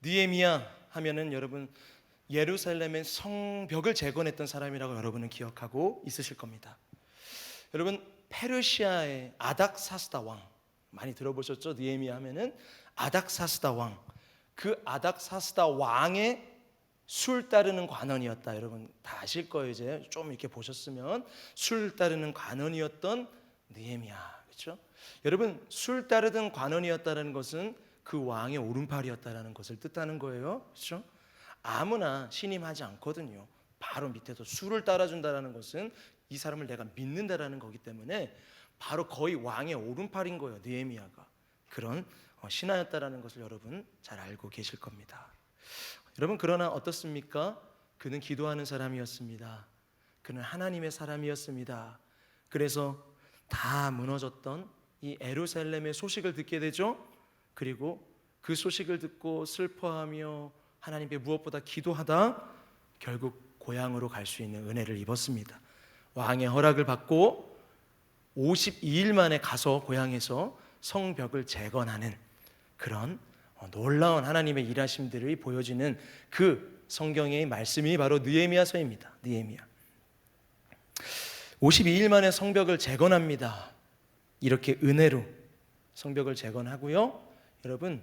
느헤미야 하면은 여러분 예루살렘의 성벽을 재건했던 사람이라고 여러분은 기억하고 있으실 겁니다. 여러분 페르시아의 아닥사스다 왕 많이 들어보셨죠? 느헤미야 하면은 아닥사스다 왕, 그 아닥사스다 왕의 술 따르는 관원이었다. 여러분 다 아실 거예요. 이제 좀 이렇게 보셨으면 술 따르는 관원이었던 느헤미야, 그렇죠? 여러분 술 따르던 관원이었다는 것은 그 왕의 오른팔이었다는 것을 뜻하는 거예요, 그렇죠? 아무나 신임하지 않거든요. 바로 밑에서 술을 따라준다는 것은 이 사람을 내가 믿는다라는 거기 때문에 바로 거의 왕의 오른팔인 거예요. 느헤미야가 그런 신하였다라는 것을 여러분 잘 알고 계실 겁니다. 여러분 그러나 어떻습니까? 그는 기도하는 사람이었습니다. 그는 하나님의 사람이었습니다. 그래서 다 무너졌던 이 예루살렘의 소식을 듣게 되죠. 그리고 그 소식을 듣고 슬퍼하며 하나님께 무엇보다 기도하다 결국 고향으로 갈 수 있는 은혜를 입었습니다. 왕의 허락을 받고 52일 만에 가서 고향에서 성벽을 재건하는 그런 놀라운 하나님의 일하심들이 보여지는 그 성경의 말씀이 바로 느헤미야서입니다. 느헤미야 52일 만에 성벽을 재건합니다. 이렇게 은혜로 성벽을 재건하고요. 여러분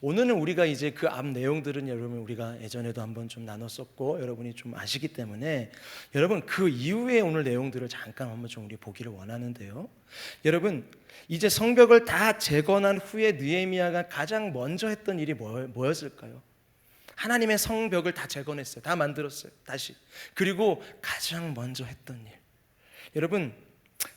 오늘은 우리가 이제 그 앞 내용들은 여러분 우리가 예전에도 한번 좀 나눴었고 여러분이 좀 아시기 때문에 여러분 그 이후에 오늘 내용들을 잠깐 한번 좀 우리 보기를 원하는데요. 여러분 이제 성벽을 다 재건한 후에 느헤미야가 가장 먼저 했던 일이 뭐였을까요? 하나님의 성벽을 다 재건했어요. 다 만들었어요. 다시. 그리고 가장 먼저 했던 일. 여러분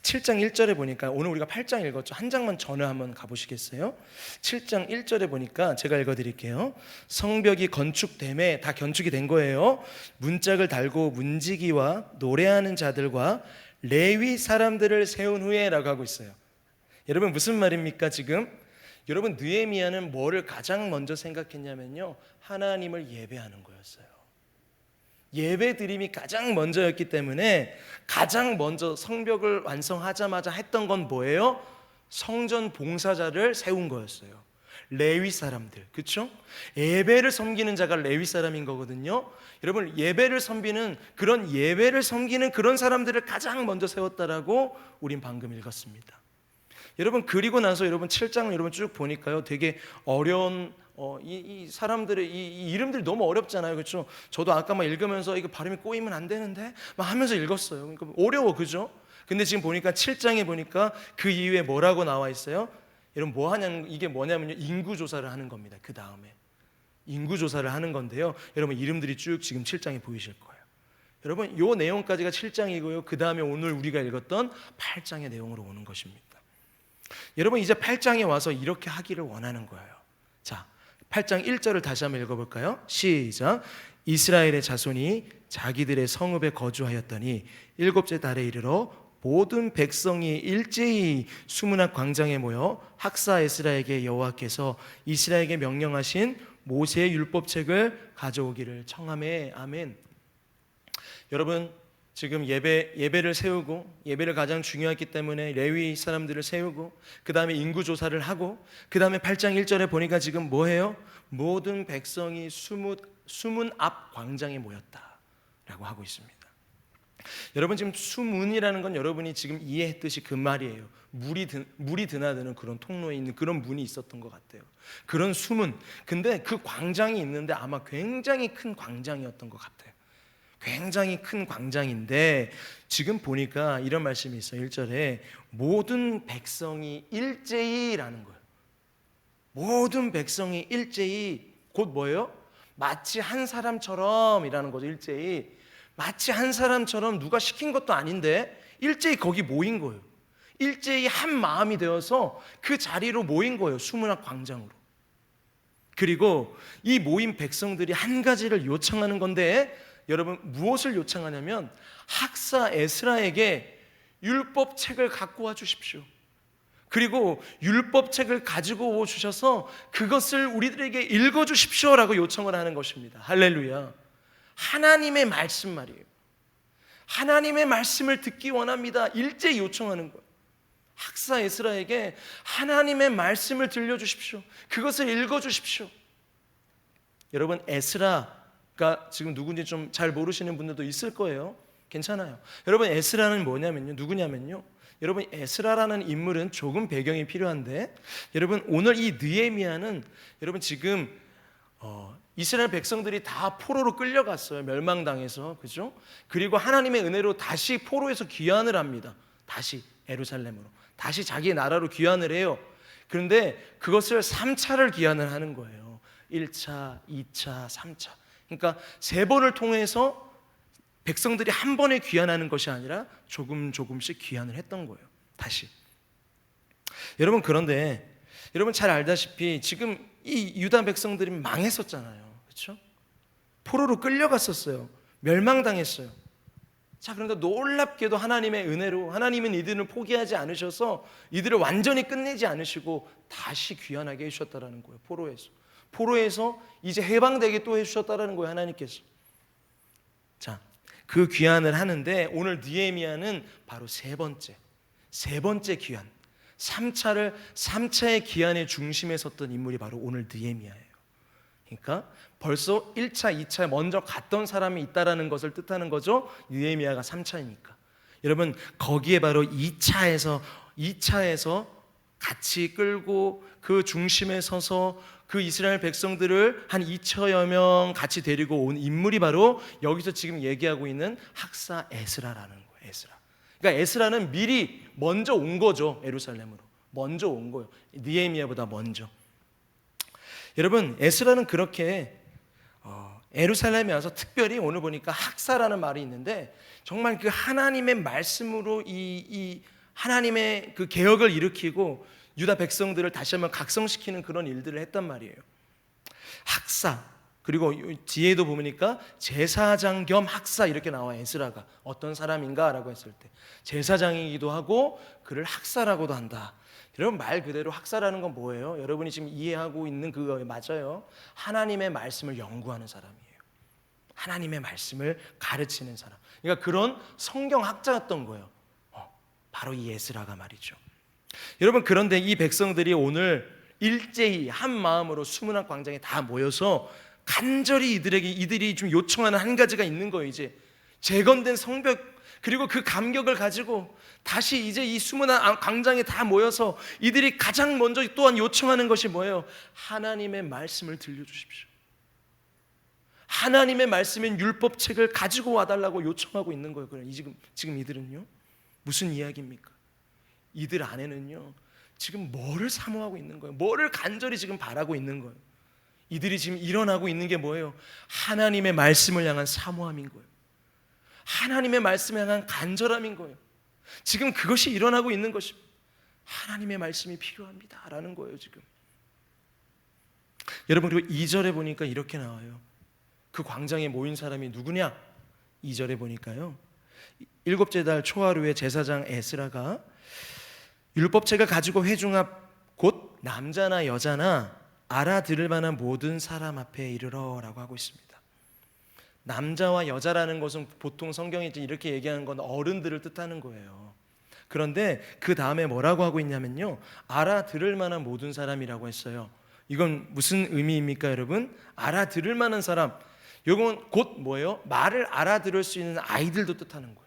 7장 1절에 보니까 오늘 우리가 8장 읽었죠. 한 장만 전에 한번 가보시겠어요? 7장 1절에 보니까 제가 읽어드릴게요. 성벽이 건축됨에 다 건축이 된 거예요. 문짝을 달고 문지기와 노래하는 자들과 레위 사람들을 세운 후에 라고 하고 있어요. 여러분 무슨 말입니까 지금? 여러분 느헤미야는 뭐를 가장 먼저 생각했냐면요, 하나님을 예배하는 거였어요. 예배 드림이 가장 먼저였기 때문에 가장 먼저 성벽을 완성하자마자 했던 건 뭐예요? 성전 봉사자를 세운 거였어요. 레위 사람들, 그렇죠? 예배를 섬기는 자가 레위 사람인 거거든요. 여러분 예배를 섬기는 그런 사람들을 가장 먼저 세웠다라고 우린 방금 읽었습니다. 여러분 그리고 나서 여러분 7장을 여러분 쭉 보니까요, 되게 어려운 이 사람들의 이 이름들이 너무 어렵잖아요, 그렇죠? 저도 아까 막 읽으면서 이거 발음이 꼬이면 안 되는데 막 하면서 읽었어요. 그러니까 어려워, 그죠? 근데 지금 보니까 7장에 보니까 그 이후에 뭐라고 나와 있어요? 여러분 뭐 하냐는, 이게 뭐냐면요, 인구 조사를 하는 겁니다. 그 다음에 인구 조사를 하는 건데요, 여러분 이름들이 쭉 지금 7장에 보이실 거예요. 여러분 요 내용까지가 7장이고요. 그 다음에 오늘 우리가 읽었던 8장의 내용으로 오는 것입니다. 여러분 이제 8장에 와서 이렇게 하기를 원하는 거예요. 자, 8장 1절을 다시 한번 읽어볼까요? 시작. 이스라엘의 자손이 자기들의 성읍에 거주하였더니 일곱째 달에 이르러 모든 백성이 일제히 수문학 광장에 모여 학사 에스라에게 여호와께서 이스라엘에게 명령하신 모세의 율법책을 가져오기를 청하매. 아멘. 여러분 지금 예배를 세우고, 예배를 가장 중요했기 때문에 레위 사람들을 세우고, 그 다음에 인구조사를 하고, 그 다음에 8장 1절에 보니까 지금 뭐해요? 모든 백성이 수문 앞 광장에 모였다 라고 하고 있습니다. 여러분 지금 수문이라는 건 여러분이 지금 이해했듯이 그 말이에요. 물이 드나드는 그런 통로에 있는 그런 문이 있었던 것 같아요. 그런 수문. 근데 그 광장이 있는데 아마 굉장히 큰 광장이었던 것 같아요. 굉장히 큰 광장인데 지금 보니까 이런 말씀이 있어요. 1절에 모든 백성이 일제히라는 거예요. 모든 백성이 일제히, 곧 뭐예요? 마치 한 사람처럼 이라는 거죠. 일제히 마치 한 사람처럼, 누가 시킨 것도 아닌데 일제히 거기 모인 거예요. 일제히 한 마음이 되어서 그 자리로 모인 거예요. 수문학 광장으로. 그리고 이 모인 백성들이 한 가지를 요청하는 건데, 여러분 무엇을 요청하냐면 학사 에스라에게 율법책을 갖고 와 주십시오. 그리고 율법책을 가지고 오 주셔서 그것을 우리들에게 읽어 주십시오라고 요청을 하는 것입니다. 할렐루야. 하나님의 말씀 말이에요. 하나님의 말씀을 듣기 원합니다. 일제히 요청하는 거예요. 학사 에스라에게 하나님의 말씀을 들려주십시오. 그것을 읽어주십시오. 여러분 에스라가 지금 누군지 좀 잘 모르시는 분들도 있을 거예요. 괜찮아요. 여러분 에스라는 뭐냐면요, 누구냐면요, 여러분 에스라라는 인물은 조금 배경이 필요한데, 여러분 오늘 이 느헤미야는 여러분 지금 이스라엘 백성들이 다 포로로 끌려갔어요. 멸망당해서. 그죠? 그리고 하나님의 은혜로 다시 포로에서 귀환을 합니다. 다시 예루살렘으로, 다시 자기의 나라로 귀환을 해요. 그런데 그것을 3차를 귀환을 하는 거예요. 1차, 2차, 3차. 그러니까 3번을 통해서 백성들이 한 번에 귀환하는 것이 아니라 조금씩 귀환을 했던 거예요. 다시. 여러분 그런데 여러분 잘 알다시피 지금 이 유다 백성들이 망했었잖아요. 그렇죠? 포로로 끌려갔었어요. 멸망당했어요. 자, 그런데 놀랍게도 하나님의 은혜로 하나님은 이들을 포기하지 않으셔서 이들을 완전히 끝내지 않으시고 다시 귀환하게 해주셨다라는 거예요. 포로에서 이제 해방되게 또 해주셨다라는 거예요. 하나님께서. 자, 그 귀환을 하는데 오늘 느헤미야는 바로 세 번째 귀환, 3차의 귀환의 중심에 섰던 인물이 바로 오늘 느헤미야예요. 그러니까 벌써 1차, 2차에 먼저 갔던 사람이 있다라는 것을 뜻하는 거죠. 느헤미야가 3차이니까. 여러분 거기에 바로 2차에서 같이 끌고 그 중심에 서서 그 이스라엘 백성들을 한 2천여 명 같이 데리고 온 인물이 바로 여기서 지금 얘기하고 있는 학사 에스라라는 거예요. 에스라. 그러니까 에스라는 미리 먼저 온 거죠. 예루살렘으로 먼저 온 거예요. 느헤미야보다 먼저. 여러분 에스라는 그렇게 예루살렘에 와서 특별히 오늘 보니까 학사라는 말이 있는데 정말 그 하나님의 말씀으로 이 하나님의 그 개혁을 일으키고 유다 백성들을 다시 한번 각성시키는 그런 일들을 했단 말이에요. 학사, 그리고 뒤에도 보니까 제사장 겸 학사 이렇게 나와요. 에스라가 어떤 사람인가라고 했을 때 제사장이기도 하고 그를 학사라고도 한다. 여러분 말 그대로 학사라는 건 뭐예요? 여러분이 지금 이해하고 있는 그거 맞아요. 하나님의 말씀을 연구하는 사람이에요. 하나님의 말씀을 가르치는 사람. 그러니까 그런 성경학자였던 거예요. 바로 이 에스라가 말이죠. 여러분 그런데 이 백성들이 오늘 일제히 한 마음으로 수문학 광장에 다 모여서 간절히 이들이 좀 요청하는 한 가지가 있는 거예요. 이제 재건된 성벽, 그리고 그 감격을 가지고 다시 이제 이 수문학 광장에 다 모여서 이들이 가장 먼저 또한 요청하는 것이 뭐예요? 하나님의 말씀을 들려주십시오. 하나님의 말씀인 율법책을 가지고 와달라고 요청하고 있는 거예요. 지금 이들은요, 무슨 이야기입니까? 이들 안에는요 지금 뭐를 사모하고 있는 거예요? 뭐를 간절히 지금 바라고 있는 거예요? 이들이 지금 일어나고 있는 게 뭐예요? 하나님의 말씀을 향한 사모함인 거예요. 하나님의 말씀을 향한 간절함인 거예요. 지금 그것이 일어나고 있는 것입니다. 하나님의 말씀이 필요합니다 라는 거예요 지금. 여러분 그리고 2절에 보니까 이렇게 나와요. 그 광장에 모인 사람이 누구냐? 2절에 보니까요, 7째 달 초하루에 제사장 에스라가 율법책을 가지고 회중 앞 곧 남자나 여자나 알아들을 만한 모든 사람 앞에 이르러라고 하고 있습니다. 남자와 여자라는 것은 보통 성경에 이렇게 얘기하는 건 어른들을 뜻하는 거예요. 그런데 그 다음에 뭐라고 하고 있냐면요, 알아들을 만한 모든 사람이라고 했어요. 이건 무슨 의미입니까 여러분? 알아들을 만한 사람, 이건 곧 뭐예요? 말을 알아들을 수 있는 아이들도 뜻하는 거예요.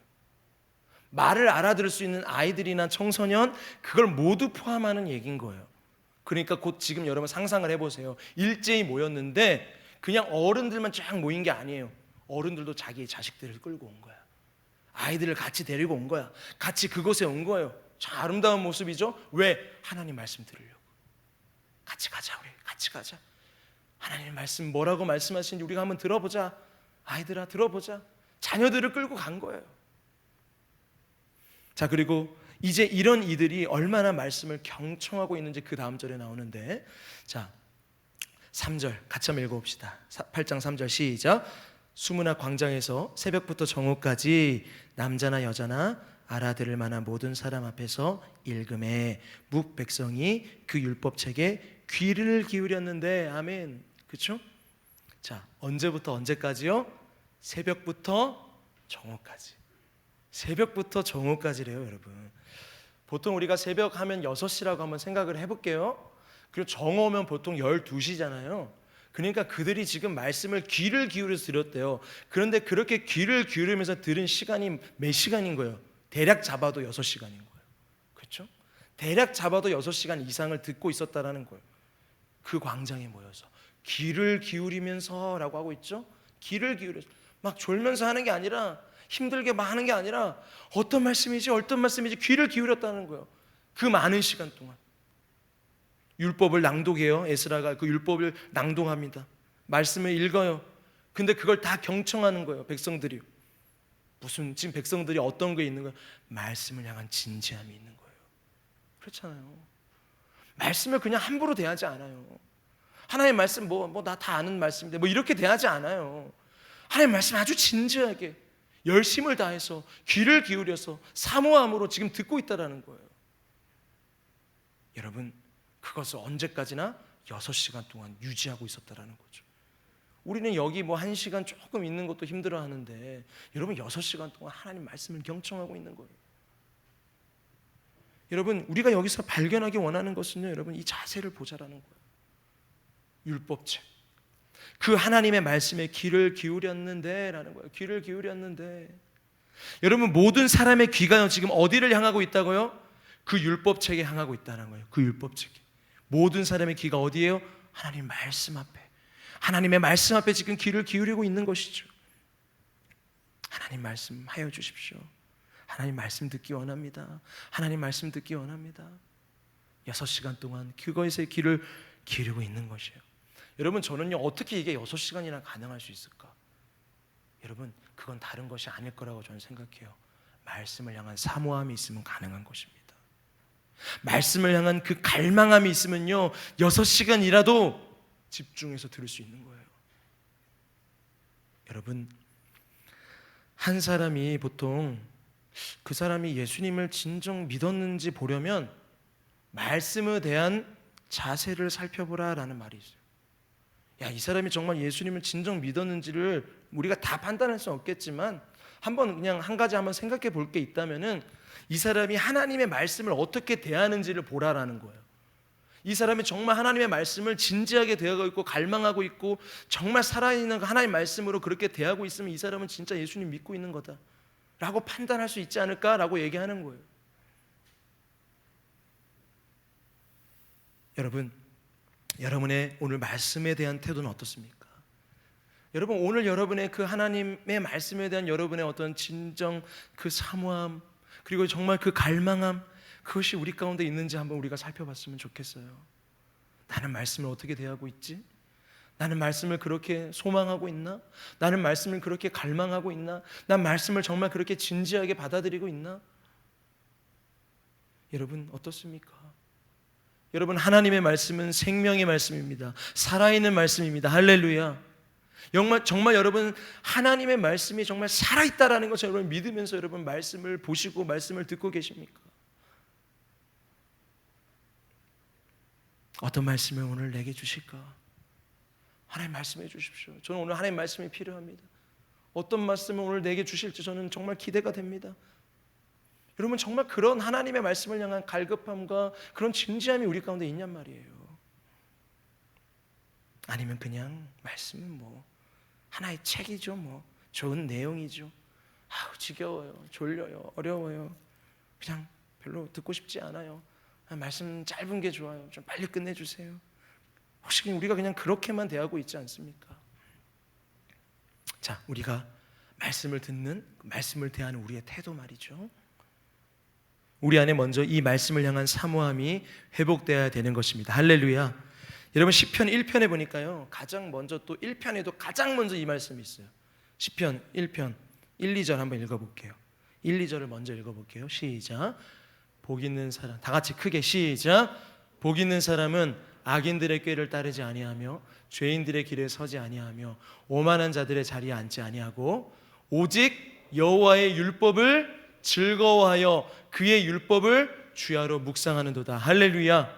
말을 알아들을 수 있는 아이들이나 청소년, 그걸 모두 포함하는 얘기인 거예요. 그러니까 곧 지금 여러분 상상을 해보세요. 일제히 모였는데 그냥 어른들만 쫙 모인 게 아니에요. 어른들도 자기의 자식들을 끌고 온 거야. 아이들을 같이 데리고 온 거야. 같이 그곳에 온 거예요. 참 아름다운 모습이죠. 왜? 하나님 말씀 들으려고. 같이 가자, 우리 같이 가자. 하나님 말씀 뭐라고 말씀하시는지 우리가 한번 들어보자. 아이들아 들어보자. 자녀들을 끌고 간 거예요. 자, 그리고 이제 이런 이들이 얼마나 말씀을 경청하고 있는지 그 다음 절에 나오는데, 자 3절 같이 한번 읽어봅시다. 8장 3절 시작. 수문학 광장에서 새벽부터 정오까지 남자나 여자나 알아들을 만한 모든 사람 앞에서 읽음에 묵 백성이 그 율법책에 귀를 기울였는데, 아멘. 그렇죠? 자, 언제부터 언제까지요? 새벽부터 정오까지. 새벽부터 정오까지래요 여러분. 보통 우리가 새벽 하면 6시라고 한번 생각을 해볼게요. 그리고 정오면 보통 12시잖아요. 그러니까 그들이 지금 말씀을 귀를 기울여서 들었대요. 그런데 그렇게 귀를 기울이면서 들은 시간이 몇 시간인 거예요? 대략 잡아도 6시간인 거예요. 그렇죠? 대략 잡아도 6시간 이상을 듣고 있었다라는 거예요. 그 광장에 모여서 귀를 기울이면서 라고 하고 있죠. 귀를 기울여서 막 졸면서 하는 게 아니라, 힘들게 막 하는 게 아니라 어떤 말씀이지 귀를 기울였다는 거예요. 그 많은 시간 동안 율법을 낭독해요. 에스라가 그 율법을 낭독합니다. 말씀을 읽어요. 근데 그걸 다 경청하는 거예요. 백성들이. 무슨 지금 백성들이 어떤 게 있는 거예요? 말씀을 향한 진지함이 있는 거예요. 그렇잖아요. 말씀을 그냥 함부로 대하지 않아요. 하나님의 말씀 나 다 아는 말씀인데 이렇게 대하지 않아요. 하나님의 말씀 아주 진지하게 열심을 다해서 귀를 기울여서 사모함으로 지금 듣고 있다라는 거예요. 여러분, 그것을 언제까지나 6시간 동안 유지하고 있었다라는 거죠. 우리는 여기 1시간 조금 있는 것도 힘들어 하는데, 여러분 6시간 동안 하나님 말씀을 경청하고 있는 거예요. 여러분, 우리가 여기서 발견하기 원하는 것은요, 여러분 이 자세를 보자라는 거예요. 율법책, 그 하나님의 말씀에 귀를 기울였는데 라는 거예요. 귀를 기울였는데, 여러분 모든 사람의 귀가 지금 어디를 향하고 있다고요? 그 율법책에 향하고 있다는 거예요. 그 율법책에. 모든 사람의 귀가 어디예요? 하나님 말씀 앞에, 하나님의 말씀 앞에 지금 귀를 기울이고 있는 것이죠. 하나님 말씀하여 주십시오. 하나님 말씀 듣기 원합니다. 하나님 말씀 듣기 원합니다. 6시간 동안 그것에 귀를 기울이고 있는 것이에요. 여러분, 저는요 어떻게 이게 6시간이나 가능할 수 있을까? 여러분, 그건 다른 것이 아닐 거라고 저는 생각해요. 말씀을 향한 사모함이 있으면 가능한 것입니다. 말씀을 향한 그 갈망함이 있으면요 6시간이라도 집중해서 들을 수 있는 거예요. 여러분, 한 사람이 보통 그 사람이 예수님을 진정 믿었는지 보려면 말씀에 대한 자세를 살펴보라라는 말이 있어요. 야, 이 사람이 정말 예수님을 진정 믿었는지를 우리가 다 판단할 수 없겠지만 한번 그냥 한 가지 한번 생각해 볼 게 있다면은 이 사람이 하나님의 말씀을 어떻게 대하는지를 보라라는 거예요. 이 사람이 정말 하나님의 말씀을 진지하게 대하고 있고 갈망하고 있고 정말 살아있는 하나님의 말씀으로 그렇게 대하고 있으면 이 사람은 진짜 예수님 믿고 있는 거다 라고 판단할 수 있지 않을까라고 얘기하는 거예요. 여러분, 여러분의 오늘 말씀에 대한 태도는 어떻습니까? 여러분, 오늘 여러분의 그 하나님의 말씀에 대한 여러분의 어떤 진정 그 사모함, 그리고 정말 그 갈망함, 그것이 우리 가운데 있는지 한번 우리가 살펴봤으면 좋겠어요. 나는 말씀을 어떻게 대하고 있지? 나는 말씀을 그렇게 소망하고 있나? 나는 말씀을 그렇게 갈망하고 있나? 난 말씀을 정말 그렇게 진지하게 받아들이고 있나? 여러분 어떻습니까? 여러분, 하나님의 말씀은 생명의 말씀입니다. 살아있는 말씀입니다. 할렐루야. 정말 여러분 하나님의 말씀이 정말 살아있다라는 것을 여러분 믿으면서 여러분 말씀을 보시고 말씀을 듣고 계십니까? 어떤 말씀을 오늘 내게 주실까? 하나님 말씀해 주십시오. 저는 오늘 하나님 말씀이 필요합니다. 어떤 말씀을 오늘 내게 주실지 저는 정말 기대가 됩니다. 여러분, 정말 그런 하나님의 말씀을 향한 갈급함과 그런 진지함이 우리 가운데 있냔 말이에요. 아니면 그냥 말씀은 하나의 책이죠, 좋은 내용이죠. 지겨워요, 졸려요, 어려워요, 그냥 별로 듣고 싶지 않아요. 말씀 짧은 게 좋아요. 좀 빨리 끝내주세요. 혹시 우리가 그냥 그렇게만 대하고 있지 않습니까? 자, 우리가 말씀을 듣는, 말씀을 대하는 우리의 태도 말이죠. 우리 안에 먼저 이 말씀을 향한 사모함이 회복되어야 되는 것입니다. 할렐루야. 여러분, 시편 1편에 보니까요, 가장 먼저 또 1편에도 가장 먼저 이 말씀이 있어요. 시편 1편 1, 2절 한번 읽어볼게요. 1, 2절을 먼저 읽어볼게요. 시작. 복 있는 사람, 다 같이 크게 시작. 복 있는 사람은 악인들의 꾀를 따르지 아니하며 죄인들의 길에 서지 아니하며 오만한 자들의 자리에 앉지 아니하고 오직 여호와의 율법을 즐거워하여 그의 율법을 주야로 묵상하는도다. 할렐루야.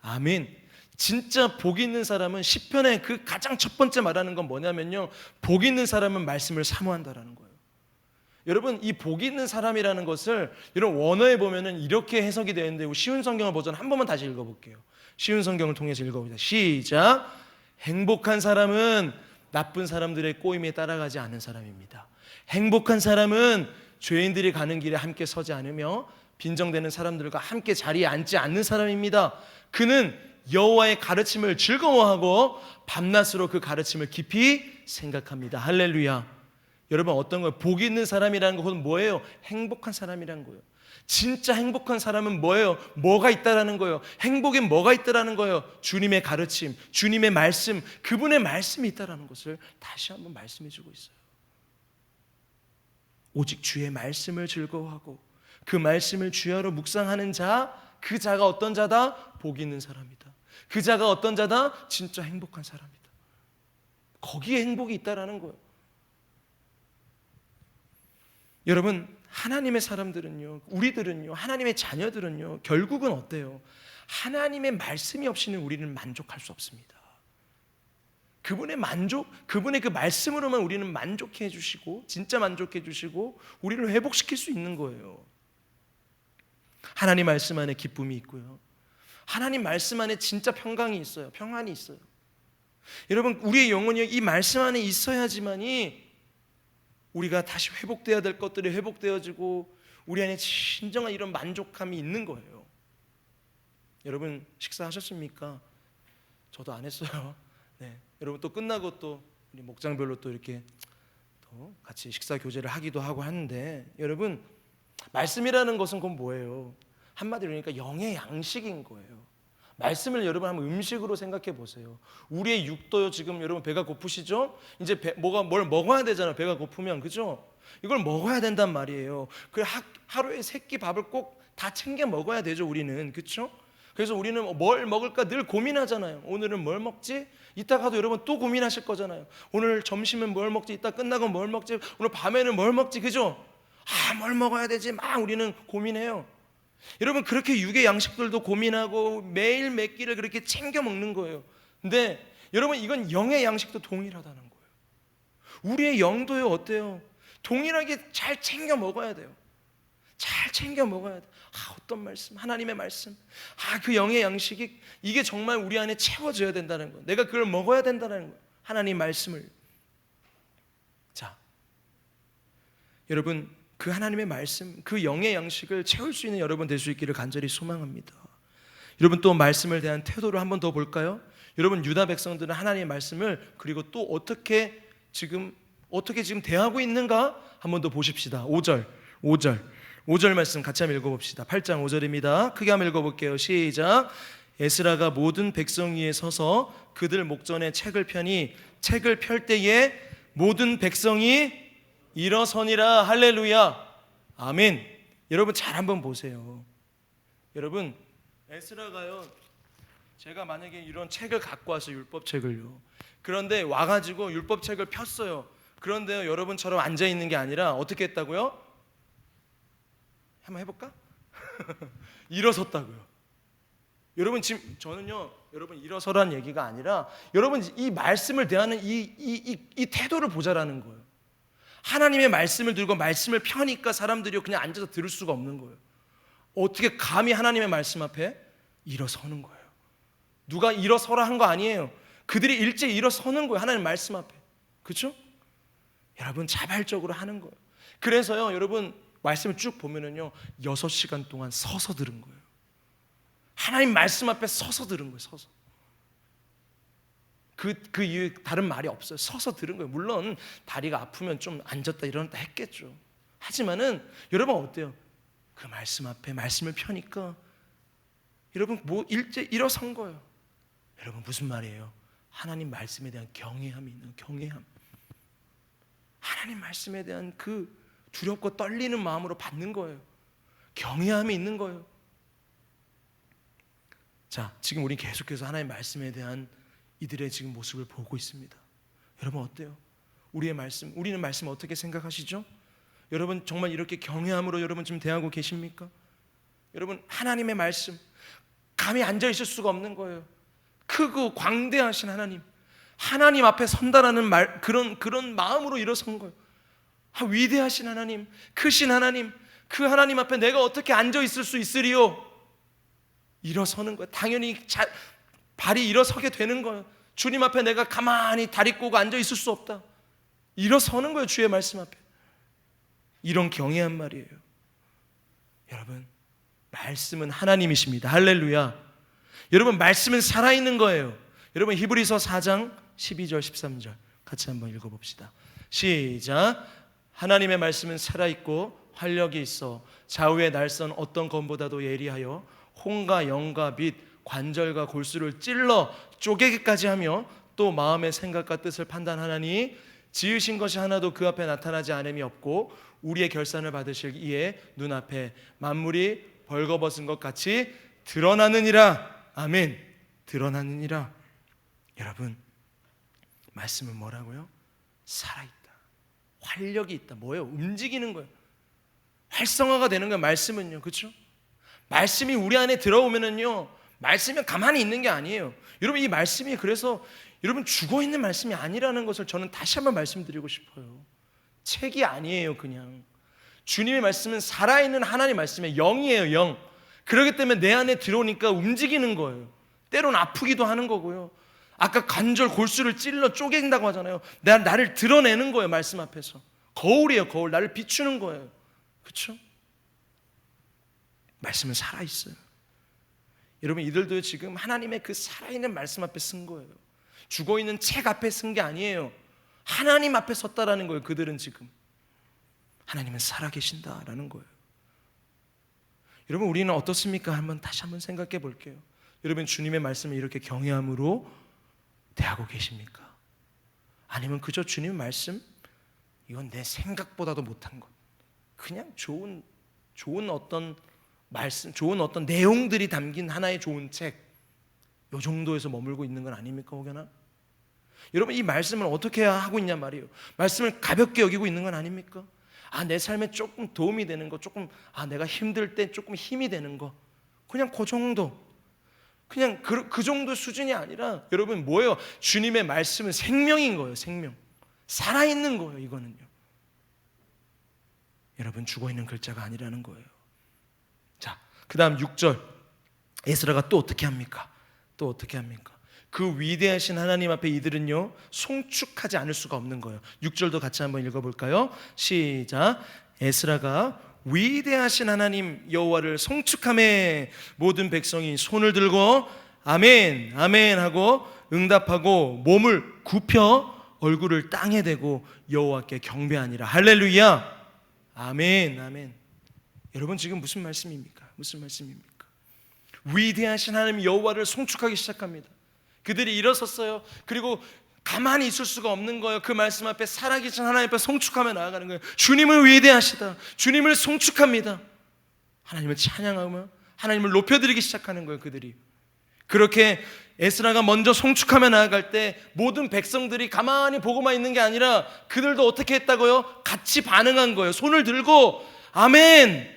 아멘. 진짜 복 있는 사람은 시편의 그 가장 첫 번째 말하는 건 뭐냐면요, 복 있는 사람은 말씀을 사모한다라는 거예요. 여러분, 이 복 있는 사람이라는 것을 여러분 원어에 보면은 이렇게 해석이 되는데, 쉬운 성경을 버전 한 번만 다시 읽어볼게요. 쉬운 성경을 통해서 읽어보자. 시작. 행복한 사람은 나쁜 사람들의 꼬임에 따라가지 않는 사람입니다. 행복한 사람은 죄인들이 가는 길에 함께 서지 않으며 빈정대는 사람들과 함께 자리에 앉지 않는 사람입니다. 그는 여호와의 가르침을 즐거워하고 밤낮으로 그 가르침을 깊이 생각합니다. 할렐루야. 여러분, 어떤 거예요? 복 있는 사람이라는 것은 뭐예요? 행복한 사람이라는 거예요. 진짜 행복한 사람은 뭐예요? 뭐가 있다라는 거예요. 행복에 뭐가 있다라는 거예요? 주님의 가르침, 주님의 말씀, 그분의 말씀이 있다라는 것을 다시 한번 말씀해 주고 있어요. 오직 주의 말씀을 즐거워하고 그 말씀을 주야로 묵상하는 자, 그 자가 어떤 자다? 복 있는 사람이다. 그 자가 어떤 자다? 진짜 행복한 사람이다. 거기에 행복이 있다라는 거예요. 여러분, 하나님의 사람들은요, 우리들은요, 하나님의 자녀들은요, 결국은 어때요? 하나님의 말씀이 없이는 우리는 만족할 수 없습니다. 그분의 만족, 그분의 그 말씀으로만 우리는 만족해 주시고, 진짜 만족해 주시고, 우리를 회복시킬 수 있는 거예요. 하나님 말씀 안에 기쁨이 있고요, 하나님 말씀 안에 진짜 평강이 있어요. 평안이 있어요. 여러분, 우리의 영혼이 이 말씀 안에 있어야지만이 우리가 다시 회복되어야 될 것들이 회복되어지고 우리 안에 진정한 이런 만족감이 있는 거예요. 여러분, 식사하셨습니까? 저도 안 했어요. 네. 여러분, 또 끝나고 또 우리 목장별로 또 이렇게 또 같이 식사 교제를 하기도 하고 하는데, 여러분, 말씀이라는 것은 그건 뭐예요? 한마디로 그러니까 영의 양식인 거예요. 말씀을 여러분 한번 음식으로 생각해 보세요. 우리의 육도요, 지금 여러분 배가 고프시죠? 이제 뭘 먹어야 되잖아요. 배가 고프면, 그죠? 이걸 먹어야 된단 말이에요. 그래, 하루에 3끼 밥을 꼭 다 챙겨 먹어야 되죠, 우리는. 그렇죠? 그래서 우리는 뭘 먹을까 늘 고민하잖아요. 오늘은 뭘 먹지? 이따 가도 여러분 또 고민하실 거잖아요. 오늘 점심은 뭘 먹지? 이따 끝나고 뭘 먹지? 오늘 밤에는 뭘 먹지? 그죠? 뭘 먹어야 되지? 막 우리는 고민해요. 여러분, 그렇게 육의 양식들도 고민하고 매일 몇 끼를 그렇게 챙겨 먹는 거예요. 근데 여러분, 이건 영의 양식도 동일하다는 거예요. 우리의 영도요, 어때요? 동일하게 잘 챙겨 먹어야 돼요. 잘 챙겨 먹어야 돼. 어떤 말씀? 하나님의 말씀. 그 영의 양식이 이게 정말 우리 안에 채워져야 된다는 거예요. 내가 그걸 먹어야 된다는 거예요. 하나님 말씀을. 자, 여러분, 그 하나님의 말씀, 그 영의 양식을 채울 수 있는 여러분 될 수 있기를 간절히 소망합니다. 여러분, 또 말씀을 대한 태도를 한번 더 볼까요? 여러분, 유다 백성들은 하나님의 말씀을 그리고 또 어떻게 지금 대하고 있는가 한번 더 보십시다. 5절 말씀 같이 한번 읽어봅시다. 8장 5절입니다. 크게 한번 읽어볼게요. 시작. 에스라가 모든 백성 위에 서서 그들 목전에 책을 펴니 책을 펼 때에 모든 백성이 일어서니라. 할렐루야. 아멘. 여러분, 잘 한번 보세요. 여러분, 에스라가요, 제가 만약에 이런 책을 갖고 와서 율법책을요, 그런데 와가지고 율법책을 폈어요. 그런데요, 여러분처럼 앉아있는 게 아니라 어떻게 했다고요? 한번 해볼까? 일어섰다고요. 여러분, 지금 저는요, 여러분 일어서라는 얘기가 아니라 여러분 이 말씀을 대하는 이 태도를 보자라는 거예요. 하나님의 말씀을 들고 말씀을 펴니까 사람들이 그냥 앉아서 들을 수가 없는 거예요. 어떻게 감히 하나님의 말씀 앞에 일어서는 거예요. 누가 일어서라 한 거 아니에요. 그들이 일제 일어서는 거예요. 하나님 말씀 앞에. 그렇죠? 여러분, 자발적으로 하는 거예요. 그래서요, 여러분 말씀을 쭉 보면은요, 6시간 동안 서서 들은 거예요. 하나님 말씀 앞에 서서 들은 거예요. 서서. 그 이후에 다른 말이 없어요. 서서 들은 거예요. 물론 다리가 아프면 좀 앉았다 일어났다 했겠죠. 하지만은 여러분 어때요? 그 말씀 앞에 말씀을 펴니까 여러분 일제 일어선 거예요. 여러분, 무슨 말이에요? 하나님 말씀에 대한 경외함이 있는, 경외함. 하나님 말씀에 대한 그 두렵고 떨리는 마음으로 받는 거예요. 경외함이 있는 거예요. 자, 지금 우리 계속해서 하나님 말씀에 대한 이들의 지금 모습을 보고 있습니다. 여러분 어때요? 우리는 말씀 어떻게 생각하시죠? 여러분 정말 이렇게 경외함으로 여러분 지금 대하고 계십니까? 여러분, 하나님의 말씀 감히 앉아 있을 수가 없는 거예요. 크고 광대하신 하나님 앞에 선다라는 그런 마음으로 일어선 거예요. 위대하신 하나님, 크신 하나님, 그 하나님 앞에 내가 어떻게 앉아 있을 수 있으리요? 일어서는 거예요. 당연히 발이 일어서게 되는 거예요. 주님 앞에 내가 가만히 다리 꼬고 앉아 있을 수 없다. 일어서는 거예요. 주의 말씀 앞에. 이런 경외한 말이에요. 여러분, 말씀은 하나님이십니다. 할렐루야. 여러분, 말씀은 살아있는 거예요. 여러분, 히브리서 4장 12절 13절 같이 한번 읽어봅시다. 시작. 하나님의 말씀은 살아있고 활력이 있어 좌우의 날선 어떤 검보다도 예리하여 혼과 영과 및 관절과 골수를 찔러 쪼개기까지 하며 또 마음의 생각과 뜻을 판단하나니 지으신 것이 하나도 그 앞에 나타나지 않음이 없고 우리의 결산을 받으실 이에 눈앞에 만물이 벌거벗은 것 같이 드러나느니라. 아멘. 드러나느니라. 여러분, 말씀은 뭐라고요? 살아있다. 활력이 있다. 뭐예요? 움직이는 거예요. 활성화가 되는 거예요. 말씀은요. 그렇죠? 말씀이 우리 안에 들어오면은요, 말씀이 가만히 있는 게 아니에요. 여러분, 이 말씀이 그래서 여러분 죽어있는 말씀이 아니라는 것을 저는 다시 한번 말씀드리고 싶어요. 책이 아니에요. 그냥 주님의 말씀은 살아있는 하나님 말씀의 영이에요. 영. 그렇기 때문에 내 안에 들어오니까 움직이는 거예요. 때로는 아프기도 하는 거고요. 아까 관절 골수를 찔러 쪼갠다고 하잖아요. 나를 드러내는 거예요. 말씀 앞에서. 거울이에요. 거울. 나를 비추는 거예요. 그렇죠? 말씀은 살아있어요. 여러분, 이들도 지금 하나님의 그 살아있는 말씀 앞에 쓴 거예요. 죽어있는 책 앞에 쓴 게 아니에요. 하나님 앞에 섰다라는 거예요. 그들은 지금 하나님은 살아계신다라는 거예요. 여러분, 우리는 어떻습니까? 다시 한번 생각해 볼게요. 여러분, 주님의 말씀을 이렇게 경외함으로 대하고 계십니까? 아니면 그저 주님의 말씀, 이건 내 생각보다도 못한 것, 그냥 좋은 어떤 말씀, 좋은 어떤 내용들이 담긴 하나의 좋은 책, 이 정도에서 머물고 있는 건 아닙니까? 혹여나 여러분, 이 말씀을 어떻게 하고 있냐 말이에요. 말씀을 가볍게 여기고 있는 건 아닙니까? 내 삶에 조금 도움이 되는 거, 조금 내가 힘들 때 조금 힘이 되는 거, 그냥 그 정도, 그냥 그 정도 수준이 아니라 여러분 뭐예요? 주님의 말씀은 생명인 거예요. 생명, 살아있는 거예요. 이거는요, 여러분, 죽어있는 글자가 아니라는 거예요. 자, 그 다음 6절 에스라가 또 어떻게 합니까? 또 어떻게 합니까? 그 위대하신 하나님 앞에 이들은요 송축하지 않을 수가 없는 거예요. 6절도 같이 한번 읽어볼까요? 시작. 에스라가 위대하신 하나님 여호와를 송축하매 모든 백성이 손을 들고 아멘 아멘 하고 응답하고 몸을 굽혀 얼굴을 땅에 대고 여호와께 경배하니라. 할렐루야. 아멘 아멘. 여러분, 지금 무슨 말씀입니까? 무슨 말씀입니까? 위대하신 하나님 여호와를 송축하기 시작합니다. 그들이 일어섰어요. 그리고 가만히 있을 수가 없는 거예요. 그 말씀 앞에 살아계신 하나님 앞에 송축하며 나아가는 거예요. 주님은 위대하시다. 주님을 송축합니다. 하나님을 찬양하며 하나님을 높여드리기 시작하는 거예요. 그들이 그렇게 에스라가 먼저 송축하며 나아갈 때 모든 백성들이 가만히 보고만 있는 게 아니라 그들도 어떻게 했다고요? 같이 반응한 거예요. 손을 들고 아멘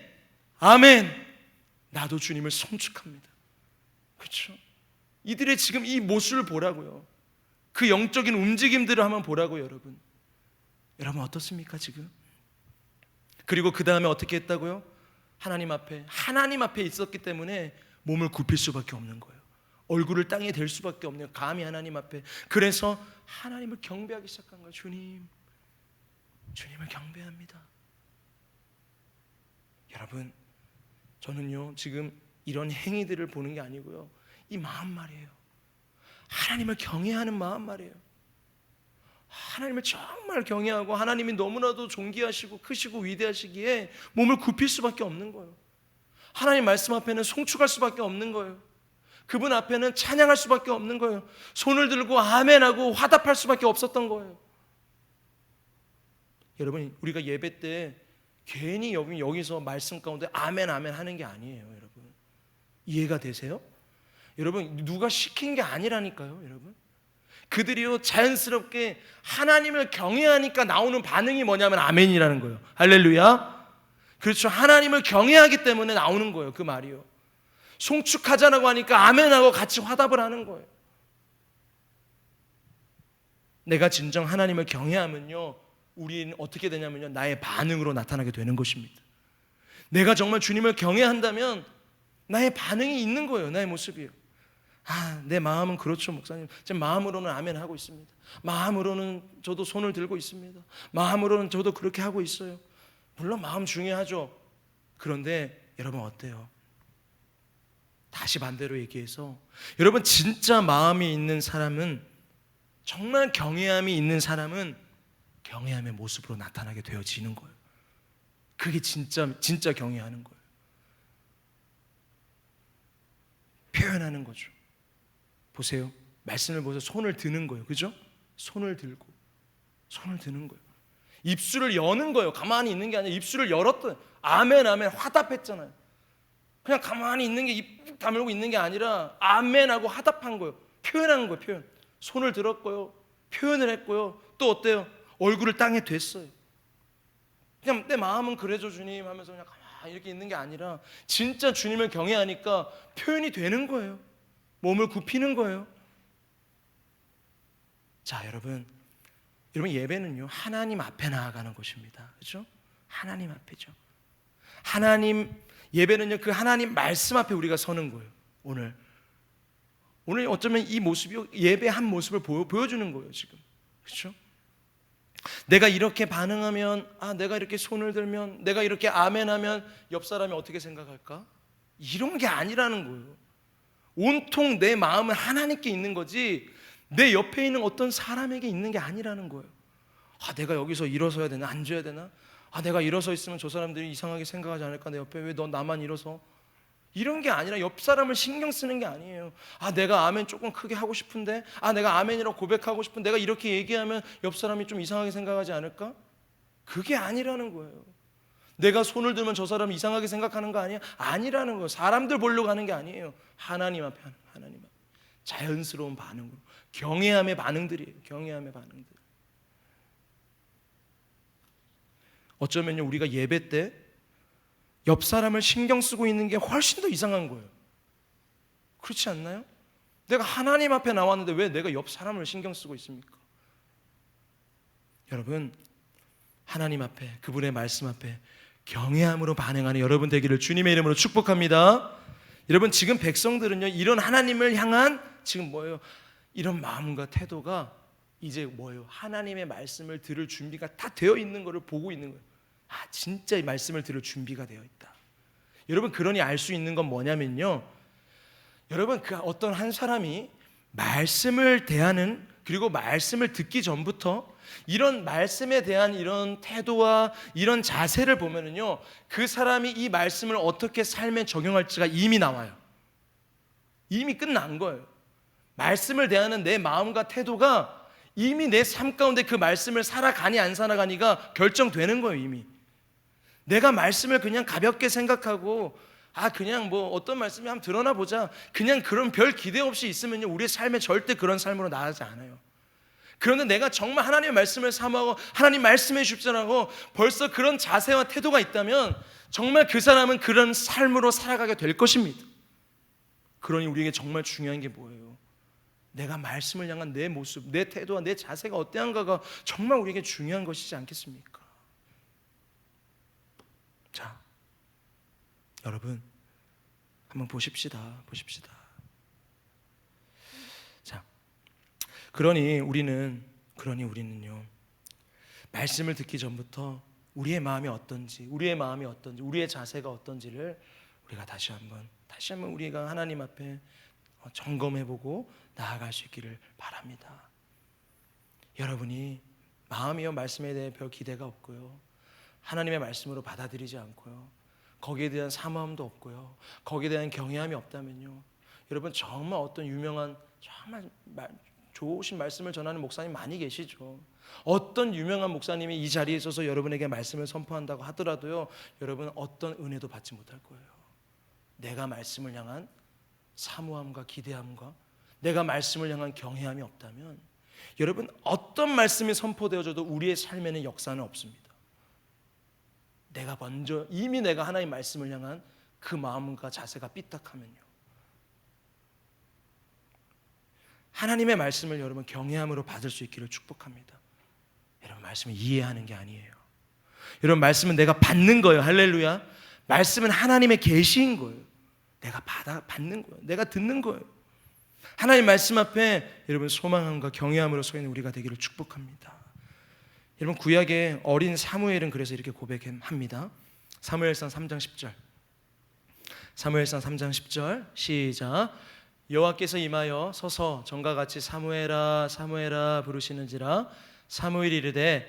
아멘, 나도 주님을 송축합니다. 그렇죠? 이들의 지금 이 모습을 보라고요. 그 영적인 움직임들을 한번 보라고요. 여러분 어떻습니까 지금? 그리고 그 다음에 어떻게 했다고요? 하나님 앞에 있었기 때문에 몸을 굽힐 수밖에 없는 거예요. 얼굴을 땅에 댈 수밖에 없네요. 감히 하나님 앞에. 그래서 하나님을 경배하기 시작한 거예요. 주님을 경배합니다. 여러분, 저는요 지금 이런 행위들을 보는 게 아니고요, 이 마음 말이에요. 하나님을 경외하는 마음 말이에요. 하나님을 정말 경외하고 하나님이 너무나도 존귀하시고 크시고 위대하시기에 몸을 굽힐 수밖에 없는 거예요. 하나님 말씀 앞에는 송축할 수밖에 없는 거예요. 그분 앞에는 찬양할 수밖에 없는 거예요. 손을 들고 아멘하고 화답할 수밖에 없었던 거예요. 여러분, 우리가 예배 때 괜히 여기서 말씀 가운데 아멘 아멘 하는 게 아니에요. 여러분, 이해가 되세요? 여러분, 누가 시킨 게 아니라니까요. 여러분, 그들이요 자연스럽게 하나님을 경외하니까 나오는 반응이 뭐냐면 아멘이라는 거예요. 할렐루야. 그렇죠. 하나님을 경외하기 때문에 나오는 거예요. 그 말이요. 송축하자라고 하니까 아멘하고 같이 화답을 하는 거예요. 내가 진정 하나님을 경외하면요, 우리는 어떻게 되냐면요, 나의 반응으로 나타나게 되는 것입니다. 내가 정말 주님을 경외한다면 나의 반응이 있는 거예요. 나의 모습이요. 내 마음은 그렇죠, 목사님. 제 마음으로는 아멘 하고 있습니다. 마음으로는 저도 손을 들고 있습니다. 마음으로는 저도 그렇게 하고 있어요. 물론 마음 중요하죠. 그런데 여러분 어때요? 다시 반대로 얘기해서 여러분 진짜 마음이 있는 사람은, 정말 경외함이 있는 사람은 경외함의 모습으로 나타나게 되어지는 거예요. 그게 진짜 경외하는 거예요. 표현하는 거죠. 보세요. 말씀을 보세요. 손을 드는 거예요. 그죠? 손을 들고 손을 드는 거예요. 입술을 여는 거예요. 가만히 있는 게 아니라 입술을 열었던. 아멘 아멘 화답했잖아요. 그냥 가만히 있는 게, 입 다물고 있는 게 아니라 아멘하고 화답한 거예요. 표현한 거예요. 표현. 손을 들었고요. 표현을 했고요. 또 어때요? 얼굴을 땅에 댔어요. 그냥 내 마음은 그래줘 주님 하면서 그냥 가만히 이렇게 있는 게 아니라 진짜 주님을 경외하니까 표현이 되는 거예요. 몸을 굽히는 거예요. 자, 여러분 예배는요 하나님 앞에 나아가는 것입니다. 그렇죠? 하나님 앞이죠. 하나님 예배는요 그 하나님 말씀 앞에 우리가 서는 거예요. 오늘 어쩌면 이 모습이 예배 한 모습을 보여주는 거예요 지금. 그렇죠? 내가 이렇게 반응하면, 내가 이렇게 손을 들면, 내가 이렇게 아멘하면 옆 사람이 어떻게 생각할까? 이런 게 아니라는 거예요. 온통 내 마음은 하나님께 있는 거지 내 옆에 있는 어떤 사람에게 있는 게 아니라는 거예요. 내가 여기서 일어서야 되나? 앉아야 되나? 내가 일어서 있으면 저 사람들이 이상하게 생각하지 않을까? 내 옆에 왜 너 나만 일어서? 이런 게 아니라 옆 사람을 신경 쓰는 게 아니에요. 내가 아멘 조금 크게 하고 싶은데, 내가 아멘이라고 고백하고 싶은데, 내가 이렇게 얘기하면 옆 사람이 좀 이상하게 생각하지 않을까? 그게 아니라는 거예요. 내가 손을 들면 저 사람이 이상하게 생각하는 거 아니야? 아니라는 거예요. 사람들 보려고 하는 게 아니에요. 하나님 앞에 하는, 하나님 앞에 자연스러운 반응으로, 경외함의 반응들이에요. 경외함의 반응들. 어쩌면요 우리가 예배 때 옆 사람을 신경 쓰고 있는 게 훨씬 더 이상한 거예요. 그렇지 않나요? 내가 하나님 앞에 나왔는데 왜 내가 옆 사람을 신경 쓰고 있습니까? 여러분 하나님 앞에, 그분의 말씀 앞에 경외함으로 반응하는 여러분 되기를 주님의 이름으로 축복합니다. 여러분 지금 백성들은요 이런 하나님을 향한 지금 뭐예요? 이런 마음과 태도가 이제 뭐예요? 하나님의 말씀을 들을 준비가 다 되어 있는 것을 보고 있는 거예요. 진짜 이 말씀을 들을 준비가 되어 있다. 여러분 그러니 알 수 있는 건 뭐냐면요, 여러분 그 어떤 한 사람이 말씀을 대하는, 그리고 말씀을 듣기 전부터 이런 말씀에 대한 이런 태도와 이런 자세를 보면은요 그 사람이 이 말씀을 어떻게 삶에 적용할지가 이미 나와요. 이미 끝난 거예요. 말씀을 대하는 내 마음과 태도가 이미 내 삶 가운데 그 말씀을 살아가니 안 살아가니가 결정되는 거예요. 이미 내가 말씀을 그냥 가볍게 생각하고 그냥 뭐 어떤 말씀이 한번 들어나 보자, 그냥 그런 별 기대 없이 있으면요 우리의 삶에 절대 그런 삶으로 나아가지 않아요. 그런데 내가 정말 하나님의 말씀을 사모하고 하나님 말씀해 주십시오라고 벌써 그런 자세와 태도가 있다면 정말 그 사람은 그런 삶으로 살아가게 될 것입니다. 그러니 우리에게 정말 중요한 게 뭐예요? 내가 말씀을 향한 내 모습, 내 태도와 내 자세가 어떠한가가 정말 우리에게 중요한 것이지 않겠습니까? 자, 여러분 한번 보십시다. 자, 그러니 우리는요 말씀을 듣기 전부터 우리의 마음이 어떤지, 우리의 자세가 어떤지를 우리가 다시 한번 우리가 하나님 앞에 점검해보고 나아갈 수 있기를 바랍니다. 여러분이 마음이요 말씀에 대해 별 기대가 없고요, 하나님의 말씀으로 받아들이지 않고요, 거기에 대한 사모함도 없고요, 거기에 대한 경외함이 없다면요, 여러분 정말 어떤 유명한 정말 좋으신 말씀을 전하는 목사님 많이 계시죠. 어떤 유명한 목사님이 이 자리에 있어서 여러분에게 말씀을 선포한다고 하더라도요 여러분 어떤 은혜도 받지 못할 거예요. 내가 말씀을 향한 사모함과 기대함과 내가 말씀을 향한 경외함이 없다면 여러분 어떤 말씀이 선포되어져도 우리의 삶에는 역사는 없습니다. 내가 먼저 이미 내가 하나님 말씀을 향한 그 마음과 자세가 삐딱하면요, 하나님의 말씀을 여러분 경외함으로 받을 수 있기를 축복합니다. 여러분 말씀을 이해하는 게 아니에요. 여러분 말씀은 내가 받는 거예요. 할렐루야. 말씀은 하나님의 계시인 거예요. 내가 받는 거예요. 내가 듣는 거예요. 하나님 말씀 앞에 여러분 소망함과 경외함으로 서 있는 우리가 되기를 축복합니다. 여러분 구약의 어린 사무엘은 그래서 이렇게 고백합니다. 사무엘상 3장 10절. 사무엘상 3장 10절 시작. 여호와께서 임하여 서서 전과 같이 사무엘아 사무엘아 부르시는지라 사무엘이 이르되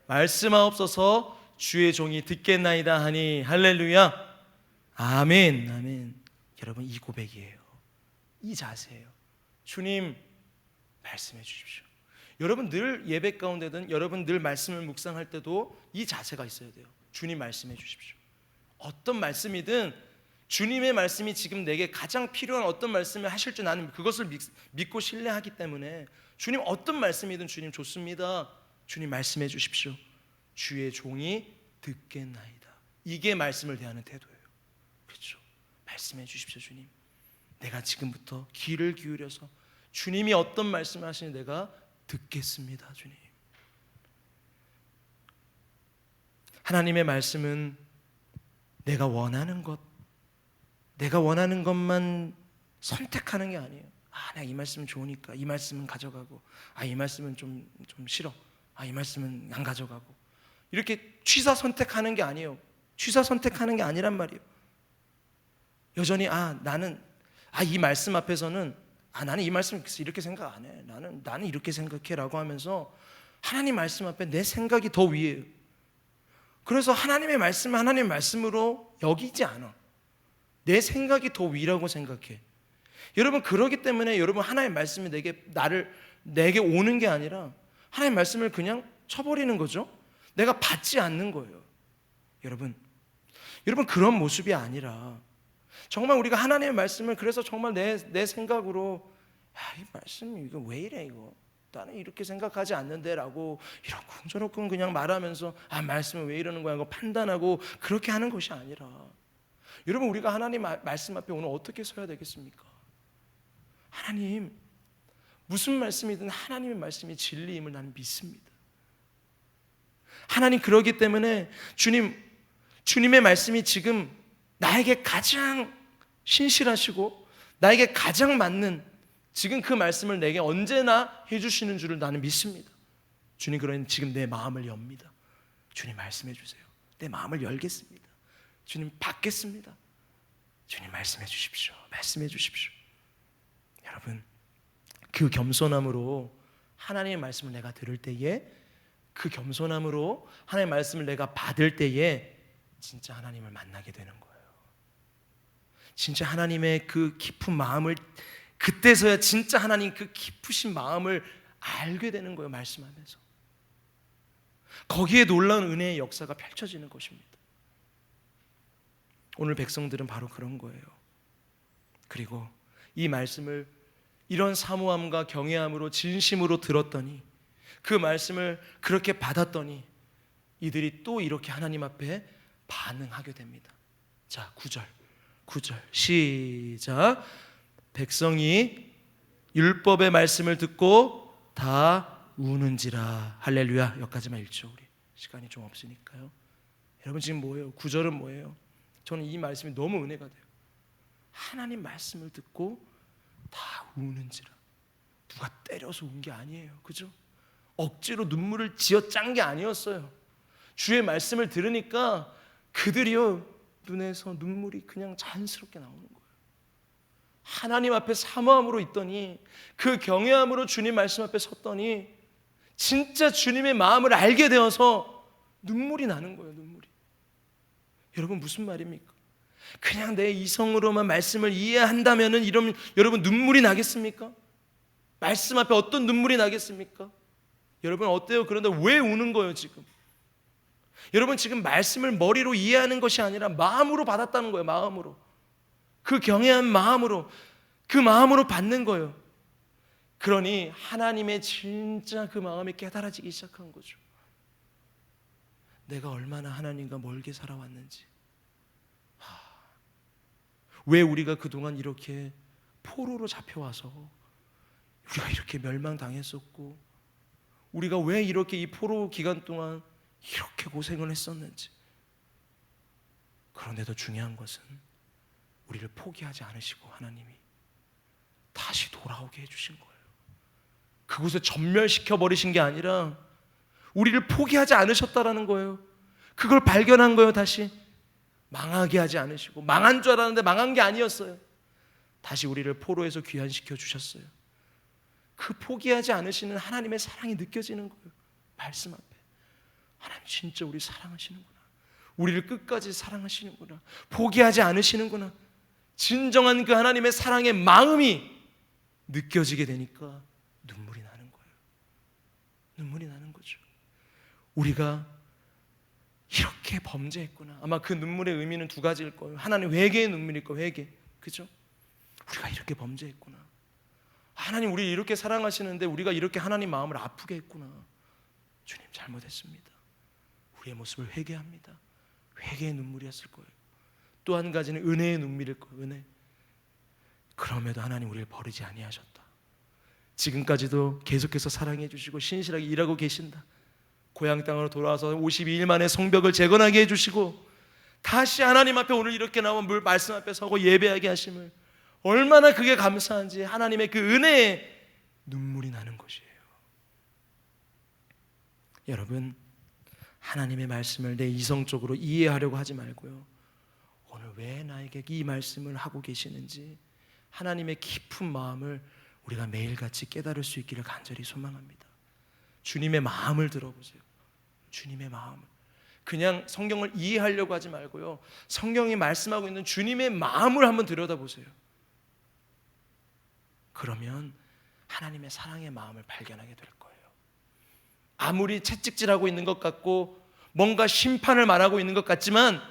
말씀하옵소서 주의 종이 듣겠나이다 하니 할렐루야 아멘 아멘. 여러분 이 고백이에요. 이 자세예요. 주님 말씀해 주십시오. 여러분 늘 예배 가운데든 여러분 늘 말씀을 묵상할 때도 이 자세가 있어야 돼요. 주님 말씀해 주십시오. 어떤 말씀이든 주님의 말씀이 지금 내게 가장 필요한 어떤 말씀을 하실 줄 나는 그것을 믿고 신뢰하기 때문에 주님 어떤 말씀이든 주님 좋습니다. 주님 말씀해 주십시오. 주의 종이 듣겠나이다. 이게 말씀을 대하는 태도예요. 그렇죠? 말씀해 주십시오. 주님 내가 지금부터 귀를 기울여서 주님이 어떤 말씀을 하시니 내가 듣겠습니다. 주님 하나님의 말씀은 내가 원하는 것만 선택하는 게 아니에요. 내가 이 말씀은 좋으니까 이 말씀은 가져가고 이 말씀은 좀 싫어. 이 말씀은 안 가져가고 이렇게 취사 선택하는 게 아니에요. 취사 선택하는 게 아니란 말이에요. 여전히 나는 이 말씀 앞에서는 나는 이 말씀 이렇게 생각 안 해. 나는 이렇게 생각해라고 하면서 하나님 말씀 앞에 내 생각이 더 위에요. 그래서 하나님의 말씀을 하나님의 말씀으로 여기지 않아. 내 생각이 더 위라고 생각해. 여러분 그러기 때문에 여러분 하나님의 말씀이 내게 오는 게 아니라 하나님의 말씀을 그냥 쳐버리는 거죠. 내가 받지 않는 거예요. 여러분 그런 모습이 아니라 정말 우리가 하나님의 말씀을 그래서 정말 내 생각으로 이 말씀이 이거 왜 이래 이거 나는 이렇게 생각하지 않는데 라고 이렇군 저렇군 그냥 말하면서 말씀은 왜 이러는 거야 이거 판단하고 그렇게 하는 것이 아니라 여러분 우리가 하나님 말씀 앞에 오늘 어떻게 서야 되겠습니까? 하나님 무슨 말씀이든 하나님의 말씀이 진리임을 나는 믿습니다. 하나님 그러기 때문에 주님의 말씀이 지금 나에게 가장 신실하시고 나에게 가장 맞는 지금 그 말씀을 내게 언제나 해주시는 줄을 나는 믿습니다. 주님 그러니 지금 내 마음을 엽니다. 주님 말씀해 주세요. 내 마음을 열겠습니다. 주님 받겠습니다. 주님 말씀해 주십시오. 말씀해 주십시오. 여러분 그 겸손함으로 하나님의 말씀을 내가 들을 때에 그 겸손함으로 하나님의 말씀을 내가 받을 때에 진짜 하나님을 만나게 되는 거예요. 진짜 하나님의 그 깊은 마음을 그때서야 진짜 하나님 그 깊으신 마음을 알게 되는 거예요. 말씀하면서 거기에 놀라운 은혜의 역사가 펼쳐지는 것입니다. 오늘 백성들은 바로 그런 거예요. 그리고 이 말씀을 이런 사모함과 경외함으로 진심으로 들었더니 그 말씀을 그렇게 받았더니 이들이 또 이렇게 하나님 앞에 반응하게 됩니다. 자 9절 시작. 백성이 율법의 말씀을 듣고 다 우는지라. 할렐루야. 여기까지만 읽죠. 우리 시간이 좀 없으니까요. 여러분 지금 뭐예요? 9절은 뭐예요? 저는 이 말씀이 너무 은혜가 돼요. 하나님 말씀을 듣고 다 우는지라. 누가 때려서 운 게 아니에요. 그죠? 억지로 눈물을 쥐어짠 게 아니었어요. 주의 말씀을 들으니까 그들이요 눈에서 눈물이 그냥 자연스럽게 나오는 거예요. 하나님 앞에 사모함으로 있더니 그 경외함으로 주님 말씀 앞에 섰더니 진짜 주님의 마음을 알게 되어서 눈물이 나는 거예요. 눈물이. 여러분 무슨 말입니까? 그냥 내 이성으로만 말씀을 이해한다면은 이러면 여러분 눈물이 나겠습니까? 말씀 앞에 어떤 눈물이 나겠습니까? 여러분 어때요? 그런데 왜 우는 거예요 지금? 여러분 지금 말씀을 머리로 이해하는 것이 아니라 마음으로 받았다는 거예요. 마음으로. 그 경외한 마음으로 그 마음으로 받는 거예요. 그러니 하나님의 진짜 그 마음이 깨달아지기 시작한 거죠. 내가 얼마나 하나님과 멀게 살아왔는지, 왜 우리가 그동안 이렇게 포로로 잡혀와서 우리가 이렇게 멸망당했었고, 우리가 왜 이렇게 이 포로 기간 동안 이렇게 고생을 했었는지. 그런데도 중요한 것은 우리를 포기하지 않으시고 하나님이 다시 돌아오게 해주신 거예요. 그곳에 전멸시켜 버리신 게 아니라 우리를 포기하지 않으셨다라는 거예요. 그걸 발견한 거예요. 다시 망하게 하지 않으시고, 망한 줄 알았는데 망한 게 아니었어요. 다시 우리를 포로에서 귀환시켜 주셨어요. 그 포기하지 않으시는 하나님의 사랑이 느껴지는 거예요. 말씀 앞에 하나님 진짜 우리 사랑하시는구나, 우리를 끝까지 사랑하시는구나, 포기하지 않으시는구나, 진정한 그 하나님의 사랑의 마음이 느껴지게 되니까 눈물이 나는 거예요. 눈물이 나는 거죠. 우리가 이렇게 범죄했구나. 아마 그 눈물의 의미는 두 가지일 거예요. 하나는 회개의 눈물일 거예요. 회개. 그죠? 우리가 이렇게 범죄했구나. 하나님 우리 이렇게 사랑하시는데 우리가 이렇게 하나님 마음을 아프게 했구나. 주님 잘못했습니다. 우리의 모습을 회개합니다. 회개의 눈물이었을 거예요. 또 한 가지는 은혜의 눈물일 거예요. 은혜. 그럼에도 하나님 우리를 버리지 아니하셨다. 지금까지도 계속해서 사랑해 주시고 신실하게 일하고 계신다. 고향 땅으로 돌아와서 52일 만에 성벽을 재건하게 해주시고 다시 하나님 앞에 오늘 이렇게 나와 말씀 앞에 서고 예배하게 하심을, 얼마나 그게 감사한지 하나님의 그 은혜에 눈물이 나는 것이에요. 여러분, 하나님의 말씀을 내 이성적으로 이해하려고 하지 말고요, 오늘 왜 나에게 이 말씀을 하고 계시는지 하나님의 깊은 마음을 우리가 매일같이 깨달을 수 있기를 간절히 소망합니다. 주님의 마음을 들어보세요. 주님의 마음을. 그냥 성경을 이해하려고 하지 말고요, 성경이 말씀하고 있는 주님의 마음을 한번 들여다보세요. 그러면 하나님의 사랑의 마음을 발견하게 될 거예요. 아무리 채찍질하고 있는 것 같고 뭔가 심판을 말하고 있는 것 같지만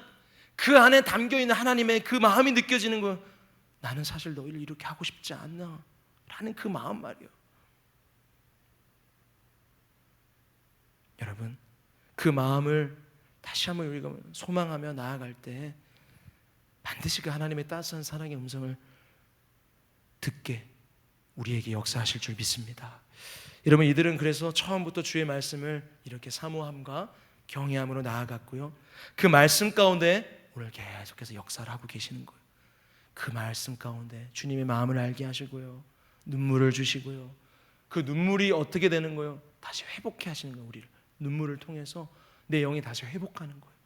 그 안에 담겨있는 하나님의 그 마음이 느껴지는 거예요. 나는 사실 너희를 이렇게 하고 싶지 않나 라는 그 마음 말이에요. 여러분, 그 마음을 다시 한번 우리가 소망하며 나아갈 때 반드시 그 하나님의 따스한 사랑의 음성을 듣게 우리에게 역사하실 줄 믿습니다. 여러분, 이들은 그래서 처음부터 주의 말씀을 이렇게 사모함과 경외함으로 나아갔고요, 그 말씀 가운데 오늘 계속해서 역사를 하고 계시는 거예요. 그 말씀 가운데 주님의 마음을 알게 하시고요, 눈물을 주시고요, 그 눈물이 어떻게 되는 거예요? 다시 회복해 하시는 거예요. 우리를 눈물을 통해서 내 영이 다시 회복하는 거예요.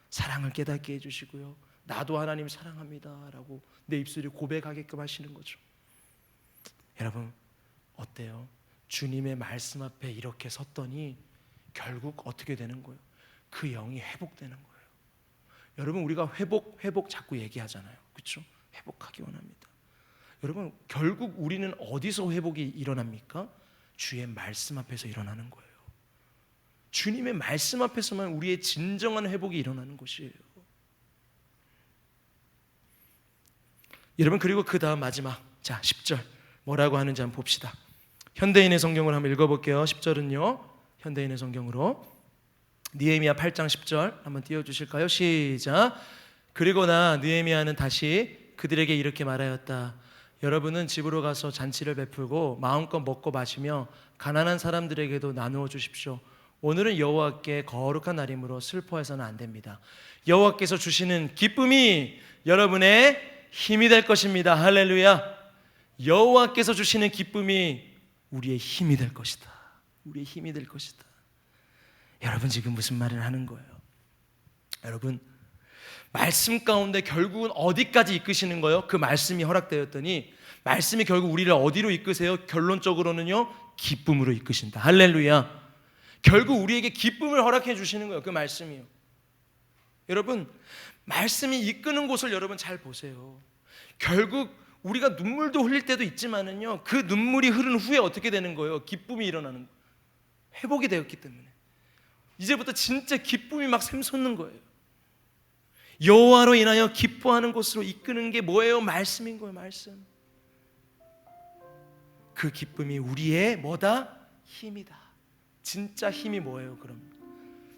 사랑을 깨닫게 해주시고요, 나도 하나님 사랑합니다 라고 내 입술이 고백하게끔 하시는 거죠. 여러분, 어때요? 주님의 말씀 앞에 이렇게 섰더니 결국 어떻게 되는 거예요? 그 영이 회복되는 거예요. 여러분, 우리가 회복 자꾸 얘기하잖아요. 그렇죠? 회복하기 원합니다. 여러분, 결국 우리는 어디서 회복이 일어납니까? 주의 말씀 앞에서 일어나는 거예요. 주님의 말씀 앞에서만 우리의 진정한 회복이 일어나는 것이에요. 여러분, 그리고 그 다음 마지막, 자 10절 뭐라고 하는지 한번 봅시다. 현대인의 성경을 한번 읽어볼게요. 10절은요, 현대인의 성경으로 느헤미야 8장 10절 한번 띄워주실까요? 시작. 그리고나 느헤미야는 다시 그들에게 이렇게 말하였다. 여러분은 집으로 가서 잔치를 베풀고 마음껏 먹고 마시며 가난한 사람들에게도 나누어 주십시오. 오늘은 여호와께 거룩한 날이므로 슬퍼해서는 안 됩니다. 여호와께서 주시는 기쁨이 여러분의 힘이 될 것입니다. 할렐루야. 여호와께서 주시는 기쁨이 우리의 힘이 될 것이다. 우리의 힘이 될 것이다. 여러분, 지금 무슨 말을 하는 거예요? 여러분, 말씀 가운데 결국은 어디까지 이끄시는 거예요? 그 말씀이 허락되었더니 말씀이 결국 우리를 어디로 이끄세요? 결론적으로는요, 기쁨으로 이끄신다. 할렐루야. 결국 우리에게 기쁨을 허락해 주시는 거예요. 그 말씀이요. 여러분, 말씀이 이끄는 곳을 여러분 잘 보세요. 결국 우리가 눈물도 흘릴 때도 있지만은요, 그 눈물이 흐른 후에 어떻게 되는 거예요? 기쁨이 일어나는 거예요. 회복이 되었기 때문에 이제부터 진짜 기쁨이 막 샘솟는 거예요. 여호와로 인하여 기뻐하는 곳으로 이끄는 게 뭐예요? 말씀인 거예요. 말씀. 그 기쁨이 우리의 뭐다? 힘이다. 진짜 힘이 뭐예요? 그럼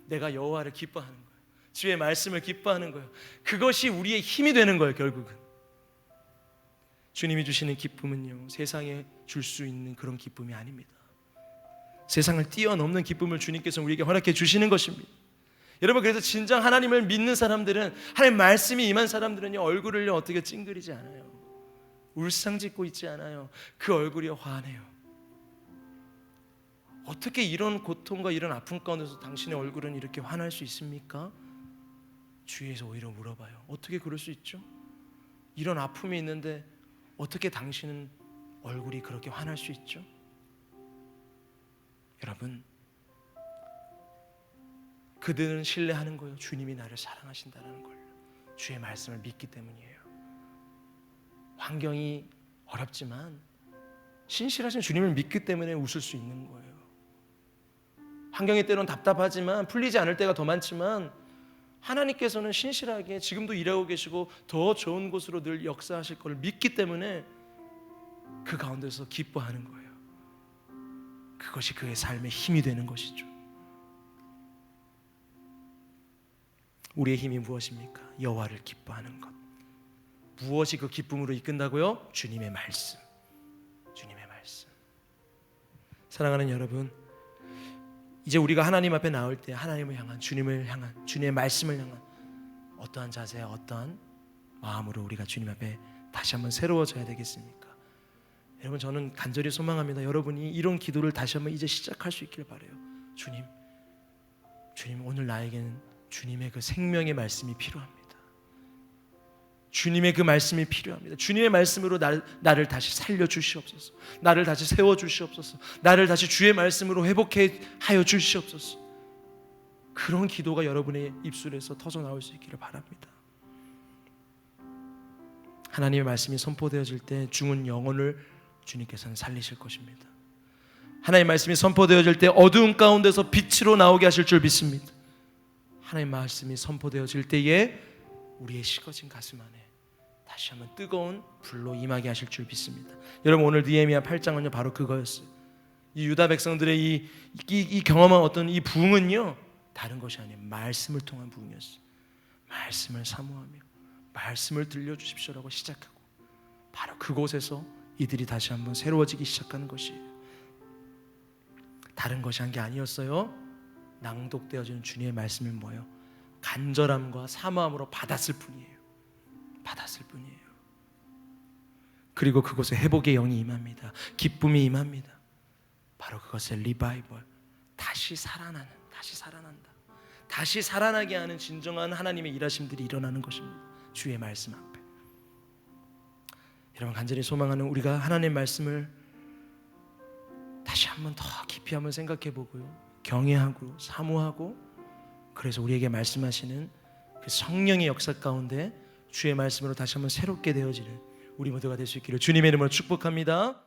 내가 여호와를 기뻐하는 거예요. 주의 말씀을 기뻐하는 거예요. 그것이 우리의 힘이 되는 거예요. 결국은 주님이 주시는 기쁨은요, 세상에 줄 수 있는 그런 기쁨이 아닙니다. 세상을 뛰어넘는 기쁨을 주님께서 우리에게 허락해 주시는 것입니다. 여러분, 그래서 진정 하나님을 믿는 사람들은, 하나님 말씀이 임한 사람들은요, 얼굴을요 어떻게 찡그리지 않아요. 울상짓고 있지 않아요. 그 얼굴이 환해요. 어떻게 이런 고통과 이런 아픔 가운데서 당신의 얼굴은 이렇게 환할 수 있습니까? 주위에서 오히려 물어봐요. 어떻게 그럴 수 있죠? 이런 아픔이 있는데 어떻게 당신은 얼굴이 그렇게 환할 수 있죠? 여러분, 그들은 신뢰하는 거예요. 주님이 나를 사랑하신다는 걸. 주의 말씀을 믿기 때문이에요. 환경이 어렵지만 신실하신 주님을 믿기 때문에 웃을 수 있는 거예요. 환경이 때론 답답하지만 풀리지 않을 때가 더 많지만 하나님께서는 신실하게 지금도 일하고 계시고 더 좋은 곳으로 늘 역사하실 걸 믿기 때문에 그 가운데서 기뻐하는 거예요. 그것이 그의 삶의 힘이 되는 것이죠. 우리의 힘이 무엇입니까? 여호와를 기뻐하는 것. 무엇이 그 기쁨으로 이끈다고요? 주님의 말씀. 주님의 말씀. 사랑하는 여러분, 이제 우리가 하나님 앞에 나올 때 하나님을 향한, 주님을 향한, 주님의 말씀을 향한 어떠한 자세, 어떠한 마음으로 우리가 주님 앞에 다시 한번 새로워져야 되겠습니까? 여러분, 저는 간절히 소망합니다. 여러분이 이런 기도를 다시 한번 이제 시작할 수 있길 바라요. 주님, 오늘 나에게는 주님의 그 생명의 말씀이 필요합니다. 주님의 그 말씀이 필요합니다. 주님의 말씀으로 나를 다시 살려주시옵소서. 나를 다시 세워주시옵소서. 나를 다시 주의 말씀으로 회복해 하여 주시옵소서. 그런 기도가 여러분의 입술에서 터져 나올 수 있기를 바랍니다. 하나님의 말씀이 선포되어질 때 죽은 영혼을 주님께서는 살리실 것입니다. 하나님의 말씀이 선포되어질 때 어두운 가운데서 빛으로 나오게 하실 줄 믿습니다. 하나님의 말씀이 선포되어질 때에 우리의 식어진 가슴 안에 다시 한번 뜨거운 불로 임하게 하실 줄 믿습니다. 여러분, 오늘 느헤미야 8장은요 바로 그거였어요. 이 유다 백성들의 이 경험한 어떤 이 부흥은요 다른 것이 아니에요. 말씀을 통한 부흥이었어요. 말씀을 사모하며 말씀을 들려주십시오라고 시작하고 바로 그곳에서 이들이 다시 한번 새로워지기 시작하는 것이에요. 다른 것이 한 게 아니었어요. 낭독되어지는 주님의 말씀은 뭐예요? 간절함과 사모함으로 받았을 뿐이에요. 받았을 뿐이에요. 그리고 그곳에 회복의 영이 임합니다. 기쁨이 임합니다. 바로 그것의 리바이벌, 다시 살아나는, 다시 살아난다, 다시 살아나게 하는 진정한 하나님의 일하심들이 일어나는 것입니다. 주의 말씀 앞에. 여러분, 간절히 소망하는 우리가 하나님의 말씀을 다시 한번 더 깊이 한번 생각해 보고요, 경외하고 사모하고, 그래서 우리에게 말씀하시는 그 성령의 역사 가운데 주의 말씀으로 다시 한번 새롭게 되어지는 우리 모두가 될 수 있기를 주님의 이름으로 축복합니다.